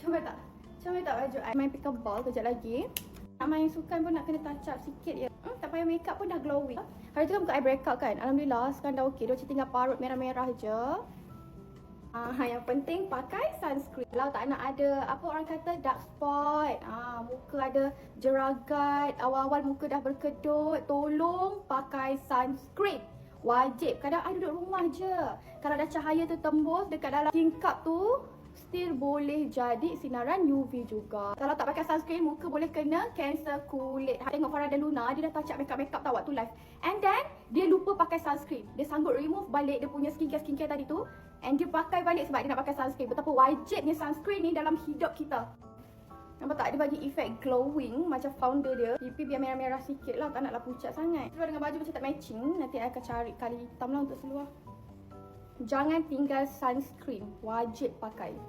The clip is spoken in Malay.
Comel tak? Comel tak baju I? Main pickleball kejap lagi. Nak main sukan pun nak kena touch up sikit je. Tak payah makeup pun dah glowing. Hari tu kan buka eye breakout kan. Alhamdulillah sekarang dah okey. Dia macam tinggal parut merah-merah je. Yang penting pakai sunscreen. Kalau tak nak ada apa orang kata dark spot, muka ada jeragat, awal-awal muka dah berkedut, tolong pakai sunscreen. Wajib. Kadang I duduk rumah je. Kalau dah cahaya tu tembus dekat dalam tingkap tu, still boleh jadi sinaran UV juga. Kalau tak pakai sunscreen, muka boleh kena kanser kulit. Tengok Farada Luna, dia dah touch up makeup tau waktu live. And then, dia lupa pakai sunscreen. Dia sanggup remove balik dia punya skincare tadi tu. And dia pakai balik sebab dia nak pakai sunscreen. Betapa wajibnya sunscreen ni dalam hidup kita. Nampak tak? Dia bagi efek glowing macam founder dia. Pipi biar merah-merah sikit lah, tak naklah pucat sangat. Seluar dengan baju macam tak matching, nanti I akan cari kali hitam lah untuk seluar. Jangan tinggal sunscreen, wajib pakai.